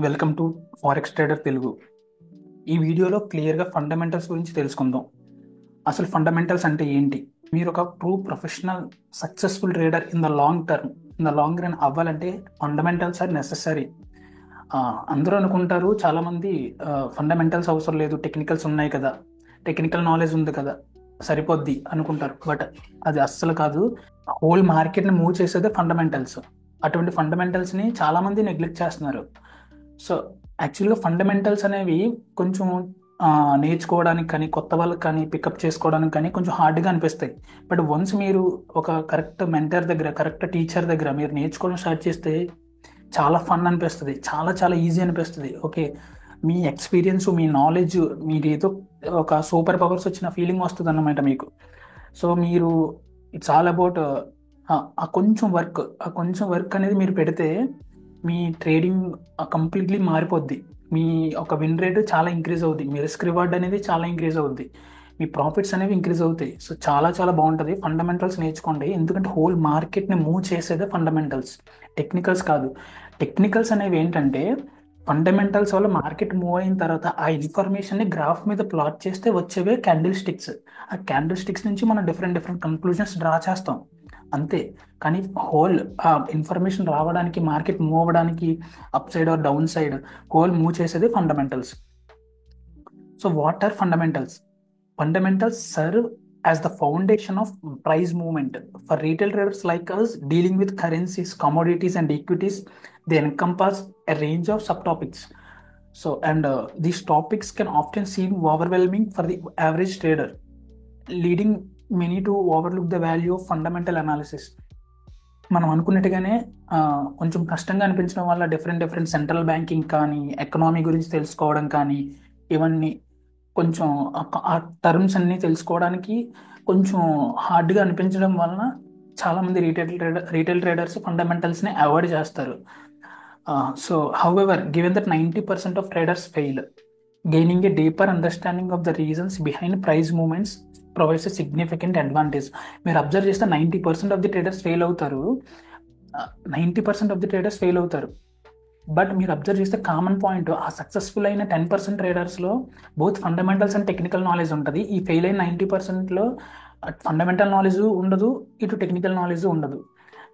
Welcome to forex trader Telugu. ఈ వీడియోలో క్లియర్గా ఫండమెంటల్స్ గురించి తెలుసుకుందాం. అసలు ఫండమెంటల్స్ అంటే ఏంటి? మీరు ఒక true professional successful trader in the long run అవ్వాలంటే ఫండమెంటల్స్ ఆర్ నెసెసరీ. అందరూ అనుకుంటారు, చాలామంది ఫండమెంటల్స్ అవసరం లేదు, టెక్నికల్స్ ఉన్నాయి కదా, టెక్నికల్ నాలెడ్జ్ ఉంది కదా, సరిపోద్ది అనుకుంటారు. బట్ అది అస్సలు కాదు. హోల్ మార్కెట్ని మూవ్ చేసేదే ఫండమెంటల్స్. అటువంటి ఫండమెంటల్స్ని చాలామంది నెగ్లెక్ట్ చేస్తున్నారు. సో యాక్చువల్గా ఫండమెంటల్స్ అనేవి కొంచెం నేర్చుకోవడానికి కానీ, కొత్త వాళ్ళకి కానీ, పికప్ చేసుకోవడానికి కానీ కొంచెం హార్డ్గా అనిపిస్తాయి. బట్ వన్స్ మీరు ఒక కరెక్ట్ మెంటర్ దగ్గర, కరెక్ట్ టీచర్ దగ్గర మీరు నేర్చుకోవడం స్టార్ట్ చేస్తే చాలా ఫన్ అనిపిస్తుంది, చాలా చాలా ఈజీ అనిపిస్తుంది. ఓకే, మీ ఎక్స్పీరియన్స్, మీ నాలెడ్జ్, మీరు ఏదో ఒక సూపర్ పవర్స్ వచ్చిన ఫీలింగ్ వస్తుంది అన్నమాట మీకు. సో మీరు ఇట్స్ ఆల్ అబౌట్ ఆ కొంచెం వర్క్ అనేది మీరు పెడితే మీ ట్రేడింగ్ కంప్లీట్లీ మారిపోద్ది. మీ ఒక విన్ రేట్ చాలా ఇంక్రీజ్ అవుద్ది, మీ రిస్క్ రివార్డ్ అనేది చాలా ఇంక్రీజ్ అవుద్ది, మీ ప్రాఫిట్స్ అనేవి ఇంక్రీజ్ అవుతాయి. సో చాలా చాలా బాగుంటుంది. ఫండమెంటల్స్ నేర్చుకోండి, ఎందుకంటే హోల్ మార్కెట్ని మూవ్ చేసేదే ఫండమెంటల్స్, టెక్నికల్స్ కాదు. టెక్నికల్స్ అనేవి ఏంటంటే ఫండమెంటల్స్ వల్ల మార్కెట్ మూవ్ అయిన తర్వాత ఆ ఇన్ఫర్మేషన్ని గ్రాఫ్ మీద ప్లాట్ చేస్తే వచ్చేవే క్యాండిల్ స్టిక్స్. ఆ క్యాండిల్ స్టిక్స్ నుంచి మనం డిఫరెంట్ డిఫరెంట్ కంక్లూజన్స్ డ్రా చేస్తాం, అంతే. కానీ హోల్ ఆ ఇన్ఫర్మేషన్ రావడానికి, మార్కెట్ మూవ్ అవ్వడానికి, up side or down side whole move చేసేది fundamentals. So what are fundamentals? Fundamentals serve as the foundation of price movement. For retail traders like us dealing with currencies, commodities, and equities, they encompass a range of subtopics. These topics can often seem overwhelming for the average trader, leading many to overlook the value of fundamental analysis. మనం అనుకున్నట్టుగానే కొంచెం కష్టంగా అనిపించడం వల్ల different central banking కానీ, economy గురించి తెలుసుకోవడం కానీ, ఇవన్నీ కొంచెం ఆ టర్మ్స్ అన్నీ తెలుసుకోవడానికి కొంచెం హార్డ్గా అనిపించడం వలన చాలామంది రీటైల్ ట్రేడర్స్ ఫండమెంటల్స్ని అవాయిడ్ చేస్తారు. So however, given that 90% of traders fail, gaining a deeper understanding of the reasons behind price movements provides a significant advantage. మీరు అబ్జర్వ్ చేస్తే 90% ఆఫ్ ది ట్రేడర్స్ ఫెయిల్ అవుతారు. 90% ఆఫ్ ది ట్రేడర్స్ ఫెయిల్ అవుతారు. But మీరు observe చేస్తే common point, ఆ successful అయిన 10% ట్రేడర్స్లో both fundamentals and technical knowledge ఉంటుంది. ఈ ఫెయిల్ అయిన 90%లో ఫండమెంటల్ నాలెడ్జ్ ఉండదు, ఇటు టెక్నికల్ నాలెడ్జ్ ఉండదు.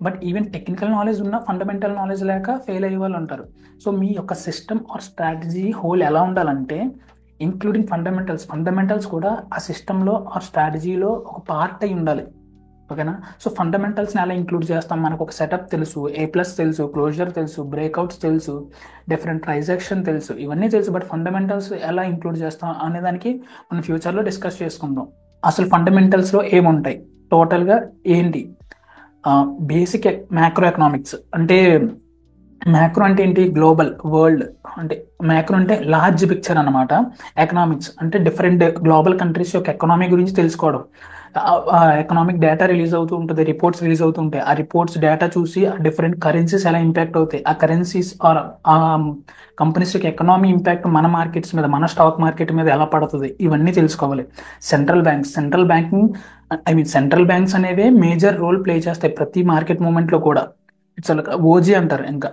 బట్ ఈవెన్ టెక్నికల్ నాలెడ్జ్ ఉన్న ఫండమెంటల్ నాలెడ్జ్ లేక ఫెయిల్ అయ్యే వాళ్ళు ఉంటారు. సో మీ యొక్క సిస్టమ్ ఆర్ స్ట్రాటజీ హోల్ ఎలా ఉండాలంటే, ఇంక్లూడింగ్ ఫండమెంటల్స్ కూడా ఆ సిస్టంలో ఆర్ స్ట్రాటజీలో ఒక పార్ట్ అయి ఉండాలి. ఓకేనా? సో ఫండమెంటల్స్ని ఎలా ఇంక్లూడ్ చేస్తాం? మనకు ఒక సెటప్ తెలుసు, A+ తెలుసు, క్లోజర్ తెలుసు, బ్రేక్అవుట్స్ తెలుసు, డిఫరెంట్ ప్రైస్ యాక్షన్ తెలుసు, ఇవన్నీ తెలుసు. బట్ ఫండమెంటల్స్ ఎలా ఇంక్లూడ్ చేస్తాం అనే దానికి మనం ఫ్యూచర్లో డిస్కస్ చేసుకుందాం. అసలు ఫండమెంటల్స్లో ఏముంటాయి, టోటల్గా ఏంటి? బేసిక్ మ్యాక్రో ఎకనామిక్స్ అంటే, మ్యాక్రో అంటే ఏంటి? గ్లోబల్ వరల్డ్ అంటే మ్యాక్రో అంటే లార్జ్ పిక్చర్ అన్నమాట. ఎకనామిక్స్ అంటే డిఫరెంట్ గ్లోబల్ కంట్రీస్ యొక్క ఎకనామీ గురించి తెలుసుకోవడం. ఎకనామిక్ డేటా రిలీజ్ అవుతూ ఉంటుంది, రిపోర్ట్స్ రిలీజ్ అవుతూ ఉంటాయి. ఆ రిపోర్ట్స్ డేటా చూసి ఆ డిఫరెంట్ కరెన్సీస్ ఎలా ఇంపాక్ట్ అవుతాయి, ఆ కరెన్సీస్ ఆర్ ఆ కంపెనీస్ యొక్క ఎకనామీ ఇంపాక్ట్ మన మార్కెట్స్ మీద, మన స్టాక్ మార్కెట్ మీద ఎలా పడుతుంది, ఇవన్నీ తెలుసుకోవాలి. సెంట్రల్ బ్యాంక్స్ అనేవి మేజర్ రోల్ ప్లే చేస్తాయి ప్రతి మార్కెట్ మూమెంట్లో కూడా. ఇట్స్ ఓజీ అంటారు. ఇంకా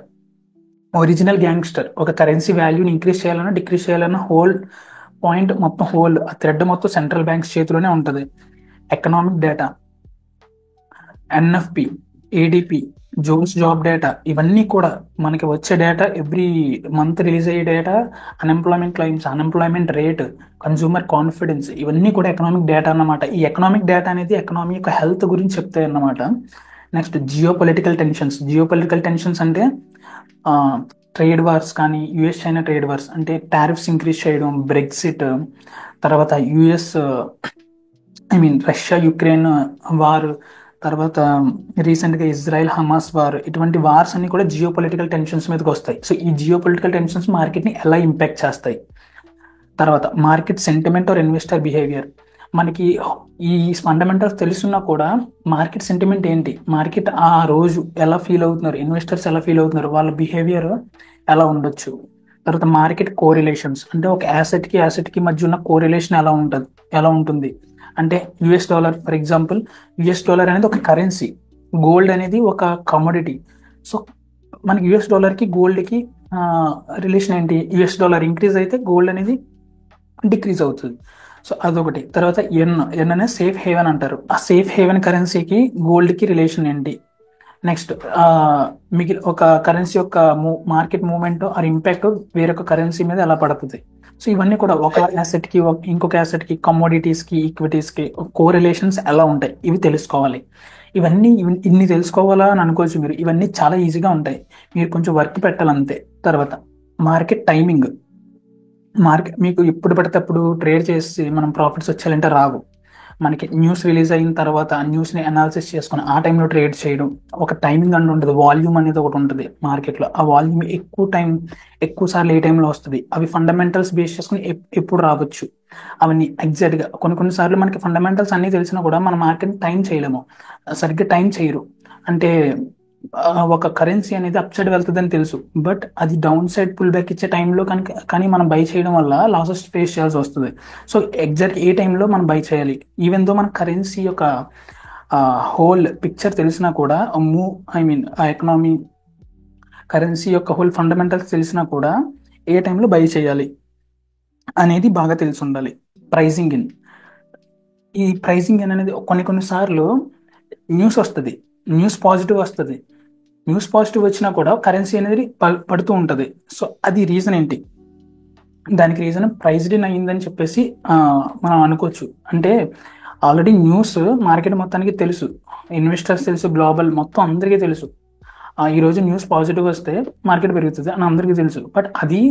ఒరిజినల్ గ్యాంగ్స్టర్, ఒక కరెన్సీ వాల్యూని ఇంక్రీజ్ చేయాలన్నా డిక్రీజ్ చేయాలన్నా హోల్ పాయింట్ మొత్తం, హోల్ థ్రెడ్ మొత్తం సెంట్రల్ బ్యాంక్స్ చేతిలోనే ఉంటుంది. Economic data, NFP, ADP, JOLTS job data, ఇవన్నీ కూడా మనకి వచ్చే డేటా, ఎవ్రీ మంత్ రిలీజ్ అయ్యే data, unemployment claims, unemployment rate, consumer confidence, ఇవన్నీ కూడా ఎకనామిక్ డేటా అన్నమాట. ఈ ఎకనామిక్ డేటా అనేది ఎకనామీ యొక్క హెల్త్ గురించి చెప్తాయి అన్నమాట. నెక్స్ట్ జియో పొలిటికల్ టెన్షన్స్ అంటే ట్రేడ్ వార్స్ కానీ, US చైనా ట్రేడ్ వార్స్ అంటే టారిఫ్స్ ఇంక్రీజ్ చేయడం, బ్రెగ్జిట్, తర్వాత రష్యా యుక్రెయిన్ వార్, తర్వాత రీసెంట్గా ఇజ్రాయెల్ హమాస్ వార్, ఇటువంటి వార్స్ అన్ని కూడా జియో పొలిటికల్ టెన్షన్స్ మీదకి వస్తాయి. సో ఈ జియో పొలిటికల్ టెన్షన్స్ మార్కెట్ని ఎలా ఇంపాక్ట్ చేస్తాయి? తర్వాత market sentiment or investor behaviour. మనకి ఈ ఫండమెంటల్స్ తెలుసున్నా కూడా మార్కెట్ సెంటిమెంట్ ఏంటి, మార్కెట్ ఆ రోజు ఎలా ఫీల్ అవుతున్నారు, ఇన్వెస్టర్స్ ఎలా ఫీల్ అవుతున్నారు, వాళ్ళ బిహేవియర్ ఎలా ఉండొచ్చు. తర్వాత మార్కెట్ కోరిలేషన్స్ అంటే ఒక యాసెట్కి మధ్య ఉన్న కోరిలేషన్ ఎలా ఉంటుంది అంటే US dollar, for example US dollar అనేది ఒక కరెన్సీ, గోల్డ్ అనేది ఒక కమోడిటీ. సో మనకి US డాలర్కి గోల్డ్కి రిలేషన్ ఏంటి, యుఎస్ డాలర్ ఇంక్రీజ్ అయితే గోల్డ్ అనేది డిక్రీజ్ అవుతుంది. సో అదొకటి. తర్వాత ఎన్ అనేది సేఫ్ హేవెన్ అంటారు. ఆ సేఫ్ హేవెన్ కరెన్సీకి గోల్డ్కి రిలేషన్ ఏంటి. నెక్స్ట్ మిగిలిన ఒక కరెన్సీ యొక్క మార్కెట్ మూవ్మెంట్ ఆర్ ఇంపాక్ట్ వేరొక కరెన్సీ మీద ఎలా పడుతుంది. సో ఇవన్నీ కూడా ఒక asset కి ఇంకొక asset కి, కమోడిటీస్ కి, ఈక్విటీస్ కి కోరిలేషన్స్ ఎలా ఉంటాయి ఇవి తెలుసుకోవాలి. ఇన్ని తెలుసుకోవాలా అని అనుకోవచ్చు మీరు. ఇవన్నీ చాలా ఈజీగా ఉంటాయి, మీరు కొంచెం వర్క్ పెట్టాలంతే. తర్వాత మార్కెట్ టైమింగ్. మీకు ఎప్పుడు పడితే అప్పుడు ట్రేడ్ చేసి మనం ప్రాఫిట్స్ వచ్చేయాలంటే రావు. మనకి న్యూస్ రిలీజ్ అయిన తర్వాత ఆ న్యూస్ని అనాలిసిస్ చేసుకుని ఆ టైంలో ట్రేడ్ చేయడం. ఒక టైమింగ్ అంటూ ఉంటుంది, వాల్యూమ్ అనేది ఒకటి ఉంటుంది మార్కెట్లో. ఆ వాల్యూమ్ ఎక్కువ సార్లు ఏ టైంలో వస్తుంది, అవి ఫండమెంటల్స్ బేస్ చేసుకుని ఎప్పుడు రావచ్చు. అవన్నీ ఎగ్జాక్ట్గా కొన్ని సార్లు మనకి ఫండమెంటల్స్ అన్నీ తెలిసినా కూడా మన మార్కెట్ టైం చేయలేము, సరిగ్గా టైం చేయరు. అంటే ఒక కరెన్సీ అనేది అప్ సైడ్ వెళ్తుందని తెలుసు, బట్ అది డౌన్ సైడ్ పుల్ బ్యాక్ ఇచ్చే టైంలో కానీ మనం బై చేయడం వల్ల లాసెస్ ఫేస్ చేయాల్సి వస్తుంది. సో ఎగ్జాక్ట్ ఏ టైంలో మనం బై చేయాలి, ఈవెన్ దో మన కరెన్సీ యొక్క హోల్ పిక్చర్ తెలిసినా కూడా, ఆ ఎకనామీ కరెన్సీ యొక్క హోల్ ఫండమెంటల్స్ తెలిసినా కూడా ఏ టైంలో బై చేయాలి అనేది బాగా తెలిసి ఉండాలి. Pricing in. ఈ ప్రైజింగ్ ఇన్ అనేది కొన్ని సార్లు న్యూస్ వస్తుంది, న్యూస్ పాజిటివ్ వస్తుంది. న్యూస్ పాజిటివ్ వచ్చినా కూడా కరెన్సీ అనేది పడుతూ ఉంటుంది. సో అది రీజన్ ఏంటి, దానికి రీజన్ ప్రైజ్డ్ ఇన్ అయ్యిందని చెప్పేసి మనం అనుకోవచ్చు. అంటే ఆల్రెడీ న్యూస్ మార్కెట్ మొత్తానికి తెలుసు, ఇన్వెస్టర్స్ తెలుసు, గ్లోబల్ మొత్తం అందరికీ తెలుసు. ఈరోజు న్యూస్ పాజిటివ్ వస్తే మార్కెట్ పెరుగుతుంది అని అందరికీ తెలుసు. బట్ అది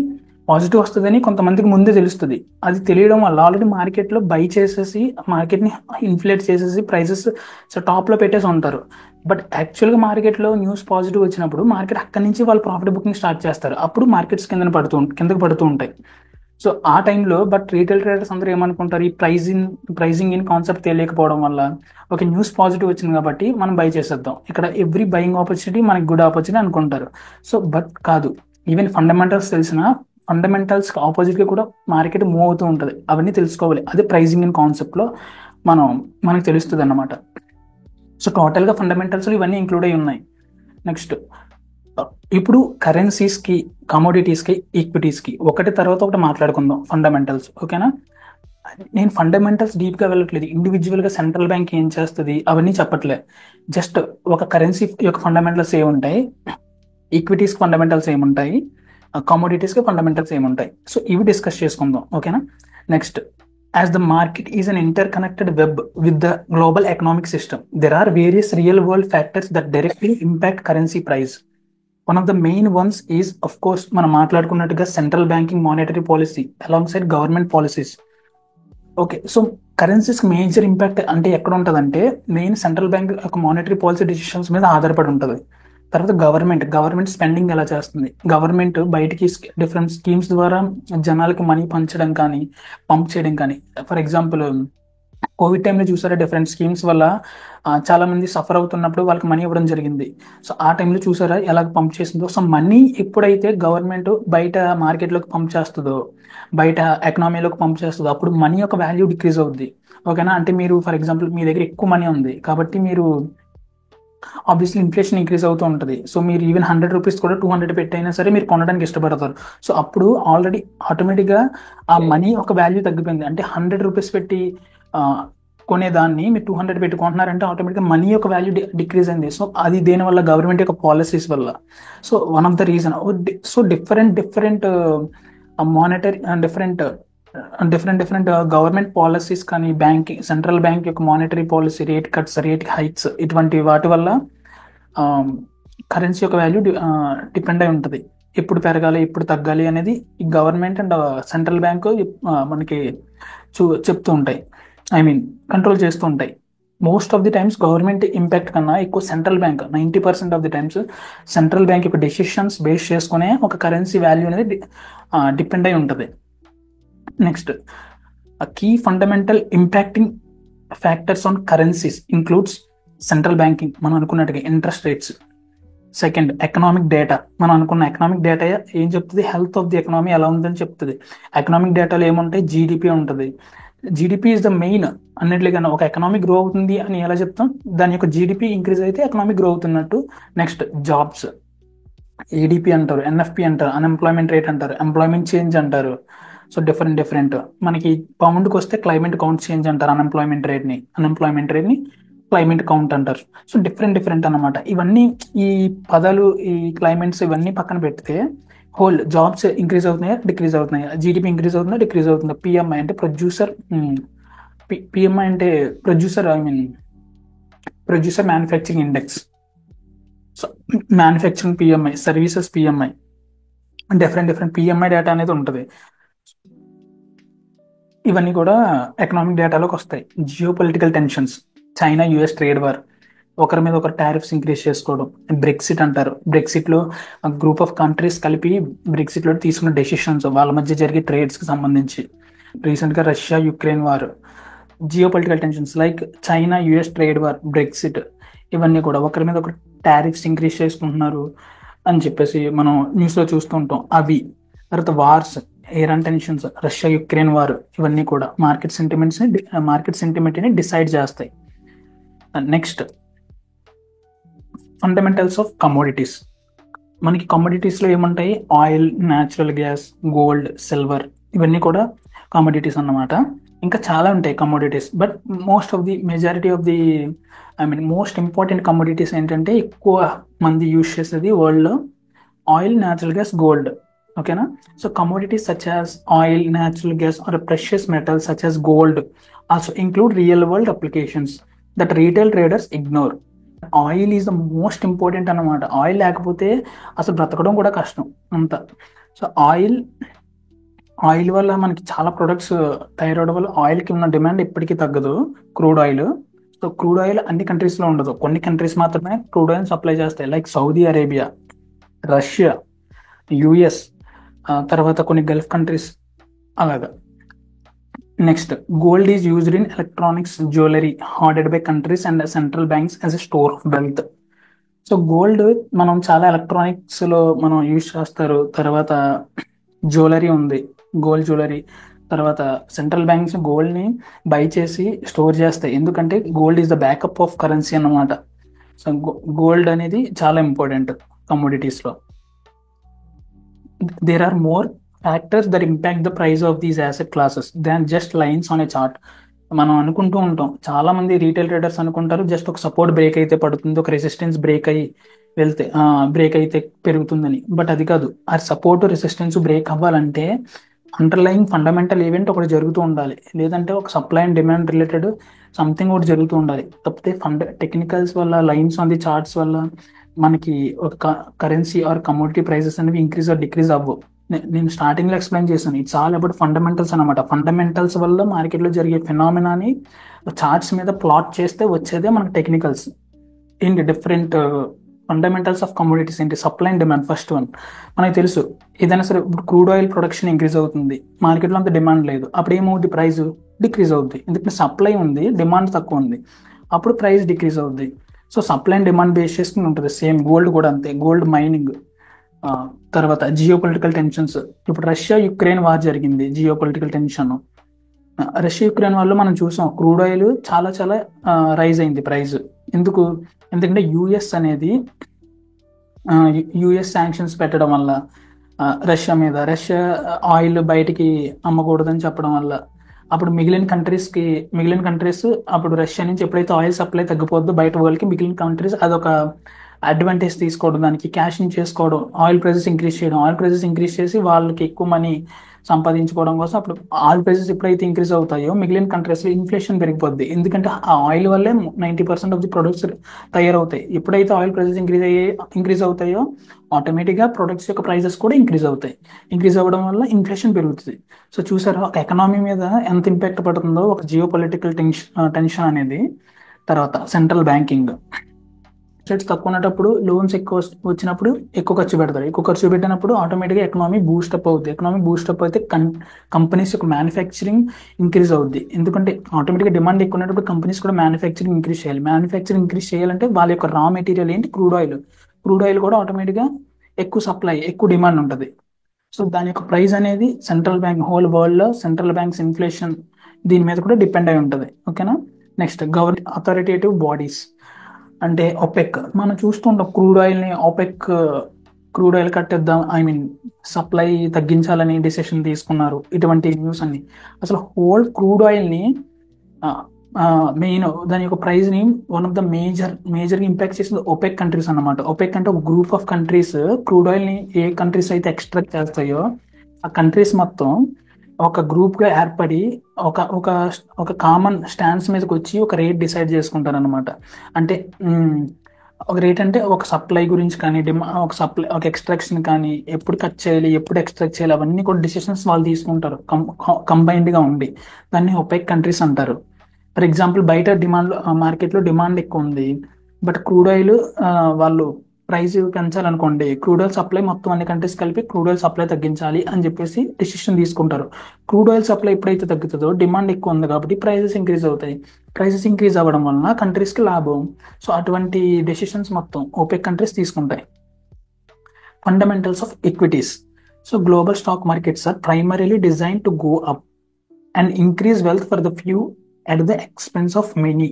పాజిటివ్ వస్తుందని కొంతమందికి ముందే తెలుస్తుంది. అది తెలియడం వల్ల ఆల్రెడీ మార్కెట్లో బై చేసేసి మార్కెట్ని ఇన్ఫ్లేట్ చేసేసి ప్రైసెస్ టాప్లో పెట్టేసి ఉంటారు. బట్ యాక్చువల్గా మార్కెట్లో న్యూస్ పాజిటివ్ వచ్చినప్పుడు మార్కెట్ అక్కడి నుంచి వాళ్ళు ప్రాఫిట్ బుకింగ్ స్టార్ట్ చేస్తారు. అప్పుడు మార్కెట్స్ కిందకి పడుతూ ఉంటాయి. సో ఆ టైంలో బట్ రీటైల్ ట్రేడర్స్ అందరూ ఏమనుకుంటారు, ఈ ప్రైజింగ్ ఇన్ కాన్సెప్ట్ తెలియకపోవడం వల్ల ఒక న్యూస్ పాజిటివ్ వచ్చింది కాబట్టి మనం బై చేసేద్దాం, ఇక్కడ ఎవ్రీ బయింగ్ ఆపర్చునిటీ మనకి గుడ్ ఆపర్చునిటీ అనుకుంటారు. సో బట్ కాదు, ఈవెన్ ఫండమెంటల్స్ తెలిసిన ఫండమెంటల్స్ ఆపోజిట్గా కూడా మార్కెట్ మూవ్ అవుతూ ఉంటుంది. అవన్నీ తెలుసుకోవాలి. అదే ప్రైజింగ్ ఇన్ కాన్సెప్ట్లో మనకు తెలుస్తుంది అన్నమాట. సో టోటల్గా ఫండమెంటల్స్లో ఇవన్నీ ఇంక్లూడ్ అయి ఉన్నాయి. నెక్స్ట్ ఇప్పుడు కరెన్సీస్కి, కమోడిటీస్కి, ఈక్విటీస్కి ఒకటి తర్వాత ఒకటి మాట్లాడుకుందాం ఫండమెంటల్స్. ఓకేనా. నేను ఫండమెంటల్స్ డీప్గా వెళ్ళట్లేదు, ఇండివిజువల్గా సెంట్రల్ బ్యాంక్ ఏం చేస్తుంది అవన్నీ చెప్పట్లే. జస్ట్ ఒక కరెన్సీ యొక్క ఫండమెంటల్స్ ఏముంటాయి, ఈక్విటీస్ ఫండమెంటల్స్ ఏముంటాయి, కమోడిటీస్కి ఫండమెంటల్స్ ఏముంటాయి, సో ఇవి డిస్కస్ చేసుకుందాం. ఓకేనా. Next, as the market is an interconnected web with the global economic system, there are various real world factors that directly impact currency price. One of the main ones is of course మనం మాట్లాడుకున్నట్టుగా central banking monetary policy alongside government policies. Okay. So currencies major impact అంటే ఎక్కడ ఉంటుందంటే main central bank ఒక monetary policy decisions మీద ఆధారపడి ఉంటుంది. తర్వాత గవర్నమెంట్ స్పెండింగ్ ఎలా చేస్తుంది, గవర్నమెంట్ బయటికి డిఫరెంట్ స్కీమ్స్ ద్వారా జనాలకి మనీ పంచడం కానీ పంప్ చేయడం కానీ. ఫర్ ఎగ్జాంపుల్ కోవిడ్ టైంలో చూసారా, డిఫరెంట్ స్కీమ్స్ వల్ల చాలా మంది సఫర్ అవుతున్నప్పుడు వాళ్ళకి మనీ ఇవ్వడం జరిగింది. సో ఆ టైంలో చూసారా ఎలా పంప్ చేసిందో. సో మనీ ఎప్పుడైతే గవర్నమెంట్ బయట మార్కెట్లోకి పంప్ చేస్తుందో, బయట ఎకనామీలోకి పంప్ చేస్తుందో, అప్పుడు మనీ యొక్క వాల్యూ డిక్రీజ్ అవుద్ది. ఓకేనా. అంటే మీరు ఫర్ ఎగ్జాంపుల్ మీ దగ్గర ఎక్కువ మనీ ఉంది కాబట్టి మీరు ఆబ్వియస్లీ ఇన్ఫ్లేషన్ ఇంక్రీజ్ అవుతూ ఉంటుంది. సో మీరు ఈవెన్ 100 రూపీస్ కూడా 200 పెట్టైనా సరే మీరు కొనడానికి ఇష్టపడతారు. సో అప్పుడు ఆల్రెడీ ఆటోమేటిక్గా ఆ మనీ ఒక వాల్యూ తగ్గిపోయింది. అంటే 100 రూపీస్ పెట్టి కొనేదాన్ని మీరు 200 పెట్టి కొంటున్నారంటే ఆటోమేటిక్గా మనీ యొక్క వాల్యూ డిక్రీజ్ అయింది. సో అది దేనివల్ల, గవర్నమెంట్ యొక్క పాలసీస్ వల్ల. So one of the reason. So different monetary different government policies కానీ బ్యాంకింగ్, సెంట్రల్ బ్యాంక్ యొక్క monetary policy, rate cuts, rate hikes, ఇటువంటి వాటి వల్ల కరెన్సీ యొక్క వాల్యూ డిపెండ్ అయి ఉంటుంది. ఎప్పుడు పెరగాలి ఎప్పుడు తగ్గాలి అనేది ఈ గవర్నమెంట్ అండ్ సెంట్రల్ బ్యాంక్ మనకి చెప్తూ ఉంటాయి, కంట్రోల్ చేస్తూ ఉంటాయి. Most of the times government impact కన్నా ఎక్కువ central bank, 90% of the times central bank యొక్క డెసిషన్స్ బేస్ చేసుకునే ఒక కరెన్సీ వాల్యూ అనేది డిపెండ్ అయి ఉంటుంది. Next, key fundamental impacting factors on currencies includes central banking, మనం అనుకున్నట్టుగా interest rates. Second, economic data. మనం అనుకున్న ఎకనామిక్ డేటా ఏం చెప్తుంది, హెల్త్ ఆఫ్ ది ఎకనామీ ఎలా ఉందని చెప్తుంది. ఎకనామిక్ డేటాలో ఏముంటాయి, జీడిపి ఉంటుంది. GDP is the main. అన్నిటికన్నా ఒక ఎకనామీ గ్రో అవుతుంది అని ఎలా చెప్తాం, దాని యొక్క జీడిపి ఇంక్రీజ్ అయితే ఎకనామీ గ్రో అవుతున్నట్టు. Next, jobs. ఏడిపి అంటారు, ఎన్ఎఫ్పి అంటారు, అన్ఎంప్లాయ్మెంట్ రేట్ అంటారు, ఎంప్లాయ్మెంట్ చేంజ్ అంటారు. So different different. మనకి పౌండ్కి వస్తే క్లైమేట్ కౌంట్ చేంజ్ అంటారు, అన్ఎంప్లాయ్మెంట్ రేట్ని క్లైమేట్ కౌంట్ అంటారు. సో డిఫరెంట్ డిఫరెంట్ అన్నమాట ఇవన్నీ. ఈ పదాలు, ఈ క్లైమేట్స్ ఇవన్నీ పక్కన పెడితే హోల్ జాబ్స్ ఇంక్రీజ్ అవుతున్నాయా డిక్రీజ్ అవుతున్నాయా, జీడిపి ఇంక్రీజ్ అవుతుందా డిక్రీజ్ అవుతుందా, పిఎంఐ అంటే ప్రొడ్యూసర్, పిఎంఐ అంటే producer, I mean producer manufacturing index. So manufacturing PMI, services PMI, different different PMI data అనేది ఉంటుంది. ఇవన్నీ కూడా ఎకనామిక్ డేటాలోకి వస్తాయి. Geo political tensions, China US trade war, ఒకరి మీద ఒకరు టారిఫ్స్ ఇంక్రీజ్ చేసుకోవడం, బ్రెక్సిట్ అంటారు. బ్రెక్సిట్ లో గ్రూప్ ఆఫ్ కంట్రీస్ కలిపి బ్రెక్సిట్ లో తీసుకున్న డెసిషన్స్, వాళ్ళ మధ్య జరిగే ట్రేడ్స్ కి సంబంధించి. రీసెంట్ గా Russia Ukraine war, geo political tensions like China US trade war, Brexit, ఇవన్నీ కూడా ఒకరి మీద ఒకరు టారిఫ్స్ ఇంక్రీజ్ చేసుకుంటున్నారు అని చెప్పేసి మనం న్యూస్ లో చూస్తూ ఉంటాం. అవి తర్వాత wars, Iran tensions, Russia Ukraine war, ఇవన్నీ కూడా మార్కెట్ సెంటిమెంట్ ని డిసైడ్ చేస్తాయి. Next, fundamentals of commodities. మనకి కమోడిటీస్ లో ఏముంటాయి? Oil, natural gas, gold, silver, ఇవన్నీ కూడా కమోడిటీస్ అన్నమాట. ఇంకా చాలా ఉంటాయి commodities, but majority of the, I mean most important commodities ఏంటంటే ఎక్కువ మంది యూజ్ చేసేది వరల్డ్ లో ఆయిల్, న్యాచురల్ గ్యాస్, గోల్డ్. ఓకేనా? So commodities such as oil, natural gas or precious metals such as gold also include real world applications that retail traders ignore. Oil is the most important అన్నమాట. Oil లేకపోతే అసలు బ్రతకడం కూడా కష్టం అంత. So oil వల్ల మనకి చాలా ప్రొడక్ట్స్ తయారవడం వల్ల ఆయిల్కి ఉన్న డిమాండ్ ఎప్పటికీ తగ్గదు, crude oil. So crude oil అన్ని కంట్రీస్లో ఉండదు, కొన్ని కంట్రీస్ మాత్రమే క్రూడ్ ఆయిల్ సప్లై చేస్తాయి, like Saudi Arabia, Russia, US, తర్వాత కొన్ని గల్ఫ్ కంట్రీస్ అలాగా. Next, gold is used in electronics, jewellery hoarded by countries and central banks as a store of wealth. So gold మనం చాలా electronics లో మనం use చేస్తారు. తర్వాత జ్యువెలరీ ఉంది, గోల్డ్ జ్యువెలరీ. తర్వాత సెంట్రల్ బ్యాంక్స్ గోల్డ్ ని బై చేసి స్టోర్ చేస్తాయి, ఎందుకంటే gold is the backup of currency అన్నమాట. సో గోల్డ్ అనేది చాలా ఇంపార్టెంట్ కమోడిటీస్ లో. There are more factors that impact the price of these asset classes than just lines on a chart. మనం అనుకుంటూ ఉంటాం, చాలా మంది రీటైల్ ట్రేడర్స్ అనుకుంటారు జస్ట్ ఒక సపోర్ట్ బ్రేక్ అయితే పడుతుంది, ఒక రెసిస్టెన్స్ బ్రేక్ అయితే పెరుగుతుందని. బట్ అది కాదు. ఆ సపోర్ట్ రెసిస్టెన్స్ బ్రేక్ అవ్వాలంటే అండర్లయింగ్ ఫండమెంటల్ ఈవెంట్ ఒకటి జరుగుతూ ఉండాలి, లేదంటే ఒక supply and demand related something ఒకటి జరుగుతూ ఉండాలి. తప్పితే టెక్నికల్స్ వల్ల, లైన్స్ ఆన్ ది చార్ట్స్ వల్ల మనకి ఒక కరెన్సీ ఆర్ కమోడిటీ ప్రైసెస్ అనేవి ఇంక్రీజ్ ఆర్ డిక్రీజ్ అవ్వవు. నేను స్టార్టింగ్ లో ఎక్స్ప్లెయిన్ చేశాను, ఇట్స్ ఆల్ అబౌట్ ఫండమెంటల్స్ అనమాట. ఫండమెంటల్స్ వల్ల మార్కెట్ లో జరిగే ఫినామినాని చార్ట్స్ మీద ప్లాట్ చేస్తే వచ్చేదే మనకి టెక్నికల్స్. ఏంటి డిఫరెంట్ ఫండమెంటల్స్ ఆఫ్ కమోడిటీస్ ఏంటి? Supply and demand. First one మనకి తెలుసు, ఏదైనా సరే ఇప్పుడు క్రూడ్ ఆయిల్ ప్రొడక్షన్ ఇంక్రీజ్ అవుతుంది, మార్కెట్లో అంత డిమాండ్ లేదు, అప్పుడు ఏమవుద్ది? ప్రైస్ డిక్రీజ్ అవుద్ది. ఎందుకంటే సప్లై ఉంది, డిమాండ్ తక్కువ ఉంది, అప్పుడు ప్రైస్ డిక్రీజ్ అవుద్ది. So supply and demand base చేసుకుని ఉంటుంది. సేమ్ గోల్డ్ కూడా అంతే, గోల్డ్ మైనింగ్. తర్వాత జియో పొలిటికల్ టెన్షన్స్. ఇప్పుడు రష్యా యుక్రెయిన్ వార్ జరిగింది, geopolitical tension. Russia Ukraine వార్లో మనం చూసాం క్రూడ్ ఆయిల్ చాలా చాలా రైజ్ అయింది ప్రైస్. ఎందుకు? ఎందుకంటే యుఎస్ శాంక్షన్స్ పెట్టడం వల్ల రష్యా మీద, రష్యా ఆయిల్ బయటికి అమ్మకూడదని చెప్పడం వల్ల అప్పుడు మిగిలిన కంట్రీస్ అప్పుడు రష్యా నుంచి ఎప్పుడైతే ఆయిల్ సప్లై తగ్గిపోద్దో బయట వరల్డ్కి, మిగిలిన కంట్రీస్ అదొక అడ్వాంటేజ్ తీసుకోవడం, దానికి క్యాషింగ్ చేసుకోవడం, ఆయిల్ ప్రైసెస్ ఇంక్రీజ్ చేసి వాళ్ళకి ఎక్కువ మనీ సంపాదించుకోవడం కోసం. అప్పుడు ఆయిల్ ప్రైసెస్ ఎప్పుడైతే ఇంక్రీజ్ అవుతాయో మిగిలిన కంట్రీస్లో ఇన్ఫ్లేషన్ పెరిగిపోద్ది, ఎందుకంటే ఆ ఆయిల్ వల్లే 90% ఆఫ్ ది ప్రొడక్ట్స్ తయారవుతాయి. ఎప్పుడైతే ఆయిల్ ప్రైసెస్ ఇంక్రీజ్ అవుతాయో ఆటోమేటిక్గా ప్రొడక్ట్స్ యొక్క ప్రైసెస్ కూడా ఇంక్రీజ్ అవుతాయి. ఇంక్రీజ్ అవ్వడం వల్ల ఇన్ఫ్లేషన్ పెరుగుతుంది. సో చూసారా ఒక ఎకనామీ మీద ఎంత ఇంపాక్ట్ పడుతుందో ఒక జియో పొలిటికల్ టెన్షన్ అనేది. తర్వాత సెంట్రల్ బ్యాంకింగ్. రేట్స్ తక్కువ ఉన్నప్పుడు, లోన్స్ ఎక్కువ వచ్చినప్పుడు ఎక్కువ ఖర్చు పెడతారు. ఎక్కువ ఖర్చు పెట్టినప్పుడు ఆటోమేటిక్గా ఎకనామీ బూస్టప్ అవుద్ది. ఎకనామీ బూస్టప్ అయితే కంపెనీస్ యొక్క మ్యానుఫ్యాక్చరింగ్ ఇంక్రీజ్ అవుద్ది. ఎందుకంటే ఆటోమేటిక్గా డిమాండ్ ఎక్కువ ఉన్నప్పుడు కంపెనీస్ కూడా మ్యానుఫ్యాక్చరింగ్ ఇంక్రీజ్ చేయాలంటే వాళ్ళ యొక్క రా మెటీరియల్ ఏంటి? క్రూడ్ ఆయిల్ కూడా ఆటోమేటిక్గా ఎక్కువ సప్లై, ఎక్కువ డిమాండ్ ఉంటుంది. సో దాని యొక్క ప్రైస్ అనేది సెంట్రల్ బ్యాంక్, హోల్ వరల్డ్లో సెంట్రల్ బ్యాంక్స్ ఇన్ఫ్లేషన్ దీని మీద కూడా డిపెండ్ అయి ఉంటుంది. ఓకేనా? నెక్స్ట్, అథారిటేటివ్ బాడీస్ అంటే ఒపెక్. మనం చూస్తుంటాం క్రూడ్ ఆయిల్ని ఒపెక్ క్రూడ్ ఆయిల్ కట్టేద్దాం, సప్లై తగ్గించాలని డిసిషన్ తీసుకున్నారు. ఇటువంటి న్యూస్ అన్ని అసలు హోల్ క్రూడ్ ఆయిల్ ని మెయిన్ దాని యొక్క ప్రైస్ ని one of the major impact చేసింది ఒపెక్ కంట్రీస్ అన్నమాట. ఒపెక్ అంటే ఒక group of countries crude oil ని ఏ కంట్రీస్ అయితే ఎక్స్ట్రాక్ట్ చేస్తాయో ఆ కంట్రీస్ మొత్తం ఒక గ్రూప్ గా ఏర్పడి ఒక ఒక ఒక కామన్ స్టాండ్స్ మీదకి వచ్చి ఒక రేట్ డిసైడ్ చేసుకుంటారు అనమాట. అంటే ఒక రేట్ అంటే ఒక సప్లై గురించి కానీ ఒక ఎక్స్ట్రాక్షన్ కానీ ఎప్పుడు కట్ చేయాలి, ఎప్పుడు ఎక్స్ట్రాక్ట్ చేయాలి, అవన్నీ కూడా డిసిషన్స్ వాళ్ళు తీసుకుంటారు కంబైన్డ్ గా ఉండి. దాన్ని ఒపెక్ కంట్రీస్ అంటారు. ఫర్ ఎగ్జాంపుల్ బయట మార్కెట్లో డిమాండ్ ఎక్కువ ఉంది, బట్ క్రూడ్ ఆయిల్ వాళ్ళు ప్రైస్ పెంచాలనుకోండి, క్రూడ్ ఆయిల్ సప్లై మొత్తం అన్ని కంట్రీస్ కలిపి క్రూడ్ ఆయిల్ సప్లై తగ్గించాలి అని చెప్పేసి డిసిషన్ తీసుకుంటారు. క్రూడ్ ఆయిల్ సప్లై ఎప్పుడైతే తగ్గుతుందో డిమాండ్ ఎక్కువ ఉంది కాబట్టి ప్రైసెస్ ఇంక్రీజ్ అవుతాయి. ప్రైసెస్ ఇంక్రీజ్ అవ్వడం వలన కంట్రీస్కి లాభం. సో అటువంటి డెసిషన్స్ మొత్తం ఓపెక్ కంట్రీస్ తీసుకుంటాయి. Fundamentals of equities. So global stock markets are primarily design to go up and increase wealth for the few at the expense of many.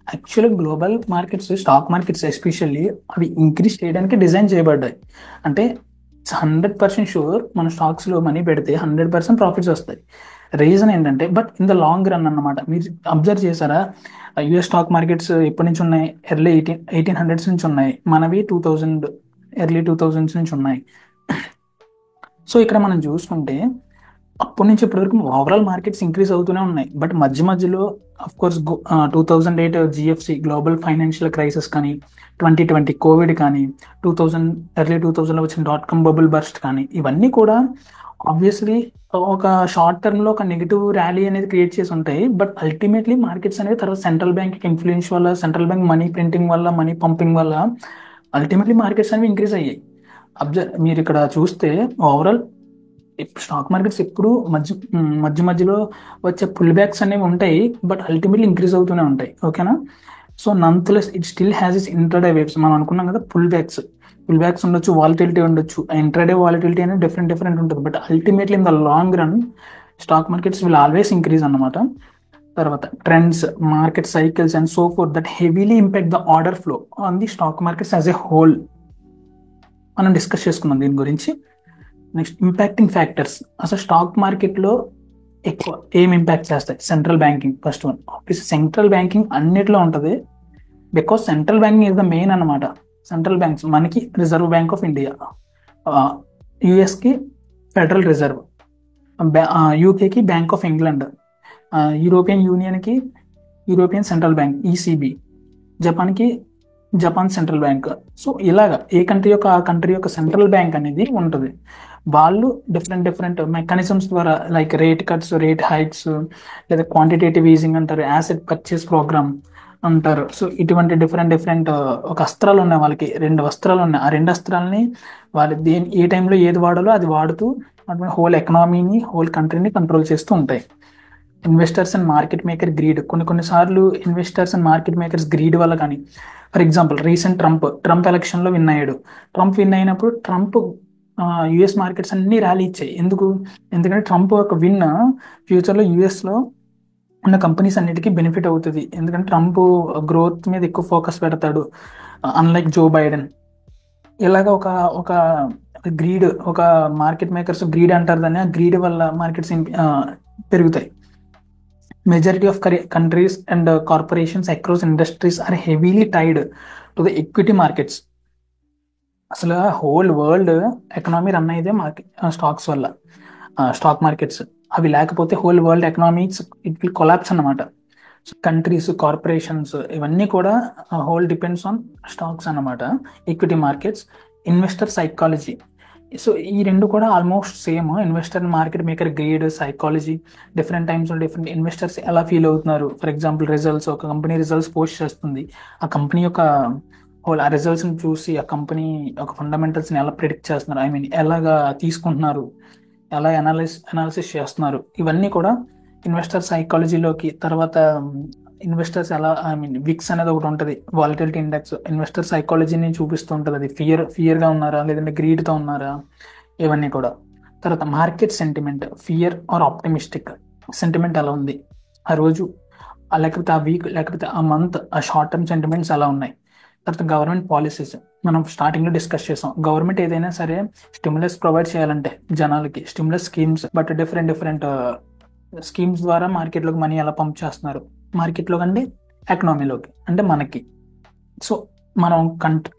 Actually global markets, stock markets especially అవి increase చేయడానికి design చేయబడ్డాయి. అంటే 100% sure మన స్టాక్స్లో money పెడితే 100% profits వస్తాయి. Reason ఏంటంటే, but in the long run అన్నమాట. మీరు అబ్జర్వ్ చేశారా, యుఎస్ స్టాక్ మార్కెట్స్ ఎప్పటి నుంచి ఉన్నాయి? ఎర్లీ 1800s నుంచి ఉన్నాయి. మనవి 2000 ఎర్లీ 2000s నుంచి ఉన్నాయి. సో ఇక్కడ మనం చూసుకుంటే అప్పటి నుంచి ఇప్పటి వరకు ఓవరాల్ మార్కెట్స్ ఇంక్రీజ్ అవుతూనే ఉన్నాయి. బట్ మధ్యలో of course 2008 GFC global financial crisis కానీ, 2020 కోవిడ్ కానీ, ఎర్లీ 2000లో వచ్చిన .com బబుల్ బర్స్ట్ కానీ, ఇవన్నీ కూడా ఆబ్వియస్లీ ఒక షార్ట్ టర్మ్ లో ఒక నెగిటివ్ ర్యాలీ అనేది క్రియేట్ చేసి ఉంటాయి. బట్ అల్టిమేట్లీ మార్కెట్స్ అనేవి తర్వాత సెంట్రల్ బ్యాంక్ ఇన్ఫ్లుయెన్స్ వల్ల, సెంట్రల్ బ్యాంక్ మనీ ప్రింటింగ్ వల్ల, మనీ పంపింగ్ వల్ల అల్టిమేట్లీ మార్కెట్స్ అనేవి ఇంక్రీజ్ అయ్యాయి. మీరు ఇక్కడ చూస్తే ఓవరాల్ స్టాక్ మార్కెట్స్ ఎప్పుడు మధ్యలో వచ్చే పుల్ బ్యాక్స్ అనేవి ఉంటాయి, బట్ అల్టిమేట్లీ ఇంక్రీజ్ అవుతూనే ఉంటాయి. ఓకేనా? So నంత్లెస్ it still has is intraday waves. మనం అనుకున్నాం కదా, పుల్ బ్యాక్స్ ఉండొచ్చు, వాలిటిలిటీ ఉండొచ్చు. ఇంట్రాడే వాలిటిలిటీ అనేది డిఫరెంట్ ఉంటుంది. But ultimately in the long run stock markets will always increase అన్నమాట. తర్వాత trends, market cycles and so fourth that heavily impact the order flow on the stock markets as a whole మనం discuss చేసుకున్నాం దీని గురించి. Next impacting factors. అసలు stock మార్కెట్లో ఎక్కువ ఏం ఇంపాక్ట్ చేస్తాయి? Central banking first one. Central banking అన్నిట్లో ఉంటుంది, because central banking is the main అనమాట. సెంట్రల్ బ్యాంక్స్ మనకి రిజర్వ్ బ్యాంక్ ఆఫ్ ఇండియా, యుఎస్కి ఫెడరల్ రిజర్వ్, యూకేకి బ్యాంక్ ఆఫ్ ఇంగ్లాండ్, యూరోపియన్ యూనియన్కి యూరోపియన్ సెంట్రల్ బ్యాంక్ ఈసీబీ, జపాన్కి జపాన్ సెంట్రల్ బ్యాంక్. సో ఇలాగా ఏ కంట్రీ యొక్క ఆ కంట్రీ యొక్క సెంట్రల్ బ్యాంక్ అనేది ఉంటుంది. వాళ్ళు డిఫరెంట్ మెకానిజమ్స్ ద్వారా, like rate cuts, rate hikes, లేదా క్వాంటిటేటివ్ ఈజింగ్ అంటారు, యాసెట్ పర్చేస్ ప్రోగ్రామ్ అంటారు. సో ఇటువంటి డిఫరెంట్ ఒక అస్త్రాలు ఉన్నాయి వాళ్ళకి, 2 అస్త్రాలు ఉన్నాయి. ఆ 2 అస్త్రాలని వాళ్ళు ఏ టైంలో ఏది వాడాలో అది వాడుతూ హోల్ ఎకనామీని, హోల్ కంట్రీని కంట్రోల్ చేస్తూ ఉంటాయి. Investors and market maker greed. కొన్నిసార్లు investors and market makers greed వల్ల కానీ, ఫర్ ఎగ్జాంపుల్ రీసెంట్ ట్రంప్ ఎలక్షన్లో విన్ అయ్యాడు. ట్రంప్ విన్ అయినప్పుడు యుఎస్ మార్కెట్స్ అన్ని ర్యాలీ ఇచ్చాయి. ఎందుకంటే ట్రంప్ ఒక విన్ ఫ్యూచర్లో యుఎస్లో ఉన్న కంపెనీస్ అన్నిటికీ బెనిఫిట్ అవుతుంది. ఎందుకంటే ట్రంప్ గ్రోత్ మీద ఎక్కువ ఫోకస్ పెడతాడు, అన్లైక్ జో బైడెన్. ఇలాగ ఒక గ్రీడ్, ఒక మార్కెట్ మేకర్స్ గ్రీడ్ అంటారు దాన్ని. ఆ గ్రీడ్ వల్ల మార్కెట్స్ పెరుగుతాయి. Majority of countries and corporations across industries are heavily tied to the equity markets. అసలు హోల్ వరల్డ్ ఎకనామీ రన్ అయ్యేదే స్టాక్స్ వల్ల. స్టాక్ మార్కెట్స్ అవి లేకపోతే whole world economics it will collapse అన్నమాట. కంట్రీస్, కార్పొరేషన్స్ ఇవన్నీ కూడా హోల్ డిపెండ్స్ ఆన్ స్టాక్స్ అన్నమాట. Equity markets, investor psychology. So ఈ 2 కూడా almost same. Investor, market maker greed, psychology. Different times different investors ఎలా ఫీల్ అవుతున్నారు. ఫర్ ఎగ్జాంపుల్ రిజల్ట్స్, ఒక company results post చేస్తుంది, ఆ కంపెనీ యొక్క ఆ రిజల్ట్స్ని చూసి ఆ కంపెనీ ఒక ఫండమెంటల్స్ని ఎలా ప్రిడిక్ట్ చేస్తున్నారు, ఎలాగా తీసుకుంటున్నారు, ఎలా అనాలిసిస్ చేస్తున్నారు, ఇవన్నీ కూడా ఇన్వెస్టర్ సైకాలజీలోకి. తర్వాత ఇన్వెస్టర్స్ ఎలా విక్స్ అనేది ఒకటి ఉంటుంది, వాలిటిలిటీ ఇండెక్స్. ఇన్వెస్టర్ సైకాలజీని చూపిస్తూ ఉంటుంది, అది ఫియర్గా ఉన్నారా లేదంటే గ్రీడ్తో ఉన్నారా, ఇవన్నీ కూడా. తర్వాత market sentiment, fear or optimistic sentiment ఎలా ఉంది ఆ రోజు, లేకపోతే ఆ వీక్, లేకపోతే ఆ మంత్, ఆ షార్ట్ టర్మ్ సెంటిమెంట్స్ ఎలా ఉన్నాయి. తర్వాత గవర్నమెంట్ పాలసీస్, మనం స్టార్టింగ్ లో డిస్కస్ చేసాం, గవర్నమెంట్ ఏదైనా సరే స్టిమ్యులస్ ప్రొవైడ్ చేయాలంటే జనాలకి stimulus schemes, but different different schemes ద్వారా మార్కెట్లోకి మనీ ఎలా పంప్ చేస్తున్నారు, మార్కెట్లోకి అంటే ఎకనామీలోకి అంటే మనకి. సో మనం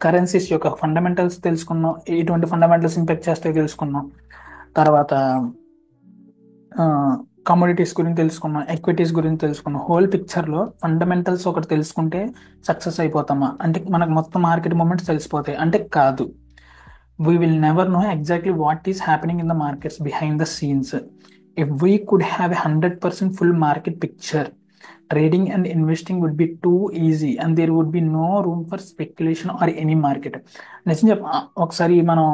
కరెన్సీస్ యొక్క ఫండమెంటల్స్ తెలుసుకున్నాం, ఎటువంటి ఫండమెంటల్స్ ఇంపాక్ట్ చేస్తాయో తెలుసుకున్నాం. తర్వాత కమోడిటీస్ గురించి తెలుసుకున్నాం, ఎక్విటీస్ గురించి తెలుసుకున్నాం. హోల్ పిక్చర్లో ఫండమెంటల్స్ ఒకటి తెలుసుకుంటే సక్సెస్ అయిపోతామా అంటే మనకు మొత్తం మార్కెట్ మూమెంట్స్ తెలిసిపోతాయి అంటే కాదు. We will never know exactly what is happening in the markets behind the scenes. If we could have a 100% full market picture, trading and investing would be too easy and there would be no room for speculation or any market. నిజం ఒకసారి మనం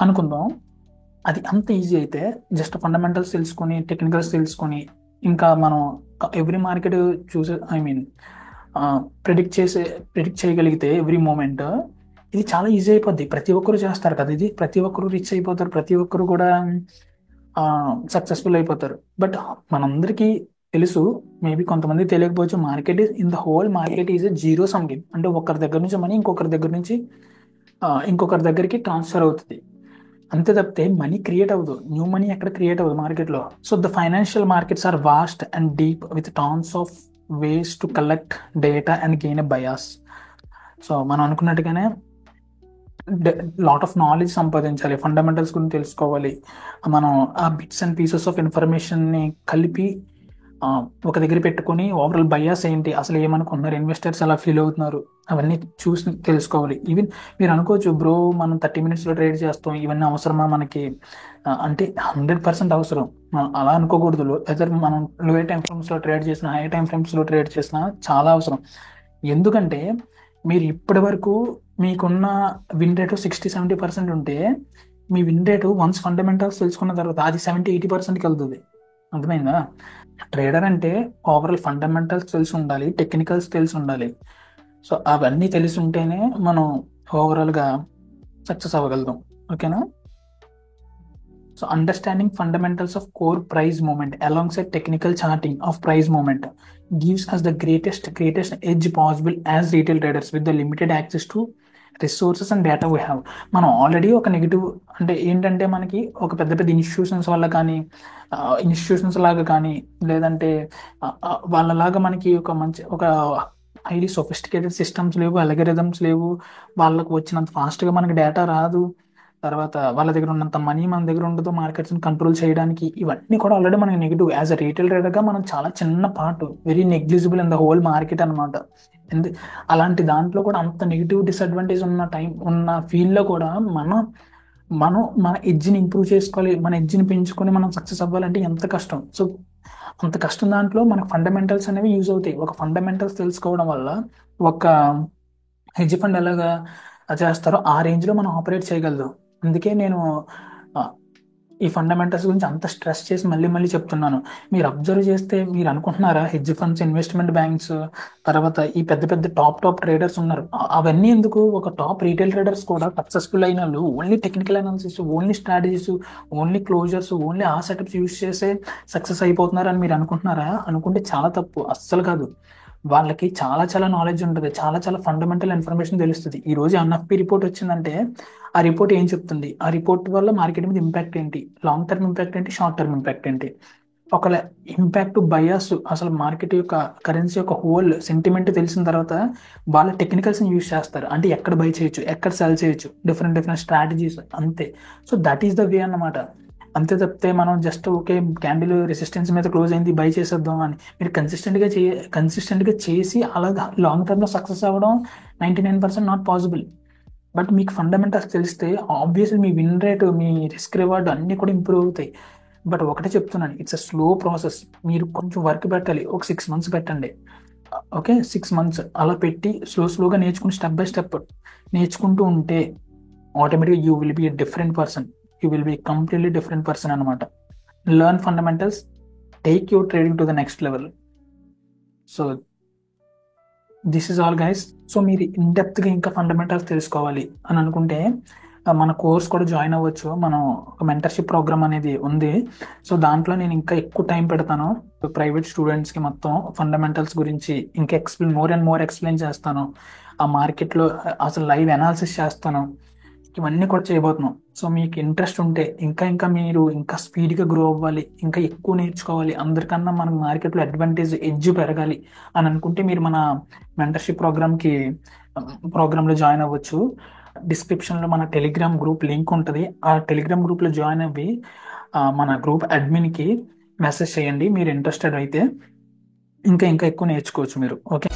అనుకుందాం, అది అంత easy అయితే just fundamentals తెలుసుకొని technicals తెలుసుకొని ఇంకా మనం ఎవ్రీ మార్కెట్ చూసే ప్రిడిక్ట్ చేయగలిగితే ఎవ్రీ మూమెంట్ ఇది చాలా ఈజీ అయిపోద్ది. ప్రతి ఒక్కరు చేస్తారు కదా, ఇది ప్రతి ఒక్కరు రిచ్ అయిపోతారు, ప్రతి ఒక్కరు కూడా సక్సెస్ఫుల్ అయిపోతారు. బట్ మనందరికీ తెలుసు, మేబీ కొంతమంది తెలియకపోవచ్చు, market in the whole market is zero sum game. అంటే ఒకరి దగ్గర నుంచి మనీ ఇంకొకరి దగ్గర నుంచి ఇంకొకరి దగ్గరికి ట్రాన్స్ఫర్ అవుతుంది అంతే తప్పితే మనీ క్రియేట్ అవ్వదు, న్యూ మనీ ఎక్కడ క్రియేట్ అవ్వదు మార్కెట్లో. So the financial markets are vast and deep with tons of ways to collect data and gain a bias. So మనం అనుకున్నట్టుగానే లాట్ ఆఫ్ నాలెడ్జ్ సంపాదించాలి, ఫండమెంటల్స్ గురించి తెలుసుకోవాలి. మనం ఆ బిట్స్ అండ్ పీసెస్ ఆఫ్ ఇన్ఫర్మేషన్ని కలిపి ఒక దగ్గర పెట్టుకొని ఓవరాల్ బయాస్ ఏంటి, అసలు ఏమనుకుంటున్నారు ఇన్వెస్టర్స్, ఎలా ఫీల్ అవుతున్నారు, అవన్నీ చూసి తెలుసుకోవాలి. ఈవెన్ మీరు అనుకోవచ్చు, బ్రో మనం 30 minutesలో ట్రేడ్ చేస్తాం, ఇవన్నీ అవసరమా మనకి అంటే 100% అవసరం. అలా అనుకోకూడదు. వెదర్ మనం లో టైం ఫ్రేమ్స్లో ట్రేడ్ చేసినా హై టైం ఫ్రేమ్స్లో ట్రేడ్ చేసినా చాలా అవసరం. ఎందుకంటే మీరు ఇప్పటి వరకు మీకున్న విన్ రేటు 60-70% ఉంటే మీ విన్ రేటు వన్స్ ఫండమెంటల్స్ తెలుసుకున్న తర్వాత అది 70-80%కి వెళ్తుంది. అర్థమైందా? ట్రేడర్ అంటే ఓవరాల్ ఫండమెంటల్స్ తెలిసి ఉండాలి, టెక్నికల్స్ తెలిసి ఉండాలి. సో అవన్నీ తెలిసి ఉంటేనే మనం ఓవరాల్గా సక్సెస్ అవ్వగలుగుతాం. ఓకేనా? So understanding fundamentals of core price movement alongside technical charting of price movement gives us the greatest edge possible as retail traders with the limited access to resources and data we have. మనం already ఒక negative అంటే ఏంటంటే మనకి ఒక పెద్ద పెద్ద institutions వల్ల కానీ ఇన్స్టిట్యూషన్స్ లాగా కానీ లేదంటే వాళ్ళలాగా మనకి ఒక హైలీ సొఫిస్టికేటెడ్ సిస్టమ్స్ లేవు, అల్గరిథమ్స్ లేవు, వాళ్ళకు వచ్చినంత ఫాస్ట్గా మనకి డేటా రాదు, తర్వాత వాళ్ళ దగ్గర ఉన్నంత మనీ మన దగ్గర ఉండదు మార్కెట్స్ని కంట్రోల్ చేయడానికి. ఇవన్నీ కూడా ఆల్రెడీ మనకి నెగిటివ్. యాజ్ అ రీటైల్ ట్రేడర్గా మనం చాలా చిన్న part, very negligible in the whole market అనమాట. అలాంటి దాంట్లో కూడా అంత నెగిటివ్ డిసడ్వాంటేజ్ ఉన్న ఫీల్డ్లో కూడా మనం మన ఎడ్జ్ని ఇంప్రూవ్ చేసుకోవాలి, మన ఎడ్జ్ని పెంచుకొని మనం సక్సెస్ అవ్వాలంటే ఎంత కష్టం. సో అంత కష్టం దాంట్లో మనకు ఫండమెంటల్స్ అనేవి యూజ్ అవుతాయి. ఒక ఫండమెంటల్స్ తెలుసుకోవడం వల్ల ఒక హెడ్జ్ ఫండ్ ఎలాగా చేస్తారో ఆ రేంజ్లో మనం ఆపరేట్ చేయగలదు. అందుకే నేను ఈ ఫండమెంటల్స్ గురించి అంత స్ట్రెస్ చేసి మళ్ళీ మళ్ళీ చెప్తున్నాను. మీరు అబ్జర్వ్ చేస్తే మీరు అనుకుంటున్నారా హెడ్జ్ ఫండ్స్, ఇన్వెస్ట్మెంట్ బ్యాంక్స్, తర్వాత ఈ పెద్ద పెద్ద టాప్ ట్రేడర్స్ ఉన్నారు, అవన్నీ ఎందుకు? ఒక టాప్ రీటైల్ ట్రేడర్స్ కూడా సక్సెస్ఫుల్ అయిన వాళ్ళు only technical analysis, only strategies, only closures, only ఆ సెటప్స్ యూజ్ చేసే సక్సెస్ అయిపోతున్నారు అని మీరు అనుకుంటున్నారా? అనుకుంటే చాలా తప్పు, అస్సలు కాదు. వాళ్ళకి చాలా చాలా నాలెడ్జ్ ఉంటుంది, చాలా చాలా ఫండమెంటల్ ఇన్ఫర్మేషన్ తెలుస్తుంది. ఈ రోజు ఎన్ఎఫ్పి రిపోర్ట్ వచ్చిందంటే ఆ రిపోర్ట్ ఏం చెప్తుంది, ఆ రిపోర్ట్ వల్ల మార్కెట్ మీద ఇంపాక్ట్ ఏంటి, లాంగ్ టర్మ్ ఇంపాక్ట్ ఏంటి, షార్ట్ టర్మ్ ఇంపాక్ట్ ఏంటి, ఒకవేళ ఇంపాక్ట్ బయాస్ అసలు మార్కెట్ యొక్క కరెన్సీ యొక్క హోల్ సెంటిమెంట్ తెలిసిన తర్వాత వాళ్ళ టెక్నికల్స్ని యూజ్ చేస్తారు. అంటే ఎక్కడ బై చేయొచ్చు, ఎక్కడ సెల్ చేయొచ్చు, డిఫరెంట్ స్ట్రాటజీస్, అంతే. So that is the way అన్నమాట. అంతే తప్పితే మనం జస్ట్ ఓకే క్యాండిల్ రెసిస్టెన్స్ మీద క్లోజ్ అయింది బై చేసేద్దాం అని మీరు కన్సిస్టెంట్గా చేసి అలా లాంగ్ టర్మ్లో సక్సెస్ అవ్వడం 99% నాట్ పాసిబుల్. బట్ మీకు ఫండమెంటల్స్ తెలిస్తే ఆబ్వియస్లీ మీ విన్ రేట్, మీ రిస్క్ రివార్డ్ అన్నీ కూడా ఇంప్రూవ్ అవుతాయి. బట్ ఒకటే చెప్తున్నాను, ఇట్స్ అ స్లో ప్రాసెస్. మీరు కొంచెం వర్క్ పెట్టాలి, ఒక 6 months పెట్టండి. ఓకే 6 months అలా పెట్టి స్లోగా నేర్చుకుని స్టెప్ బై స్టెప్ నేర్చుకుంటూ ఉంటే ఆటోమేటిక్గా you will be a different person. You will be a completely different person అనమాట. Learn fundamentals, take your trading to the next level. So this is all guys. So మీరు ఇన్డెప్త్గా ఇంకా fundamentals తెలుసుకోవాలి అని అనుకుంటే మన కోర్స్ కూడా జాయిన్ అవ్వచ్చు. మనం ఒక మెంటర్షిప్ ప్రోగ్రామ్ అనేది ఉంది. సో దాంట్లో నేను ఇంకా ఎక్కువ టైం పెడతాను ప్రైవేట్ స్టూడెంట్స్కి, మొత్తం ఫండమెంటల్స్ గురించి ఇంకా మోర్ అండ్ మోర్ ఎక్స్ప్లెయిన్ చేస్తాను. ఆ మార్కెట్లో అసలు లైవ్ అనాలిసిస్ చేస్తాను, ఇవన్నీ కూడా చేయబోతున్నాం. సో మీకు ఇంట్రెస్ట్ ఉంటే ఇంకా మీరు ఇంకా స్పీడ్గా గ్రో అవ్వాలి, ఇంకా ఎక్కువ నేర్చుకోవాలి, అందరికన్నా మన మార్కెట్లో అడ్వాంటేజ్ ఎడ్జ్ పెరగాలి అని అనుకుంటే మీరు మన మెంటర్షిప్ ప్రోగ్రాంలో జాయిన్ అవ్వచ్చు. డిస్క్రిప్షన్లో మన టెలిగ్రామ్ గ్రూప్ లింక్ ఉంటుంది. ఆ టెలిగ్రామ్ గ్రూప్లో జాయిన్ అవ్వి మన గ్రూప్ అడ్మిన్కి మెసేజ్ చేయండి మీరు ఇంట్రెస్టెడ్ అయితే. ఇంకా ఎక్కువ నేర్చుకోవచ్చు మీరు. ఓకే.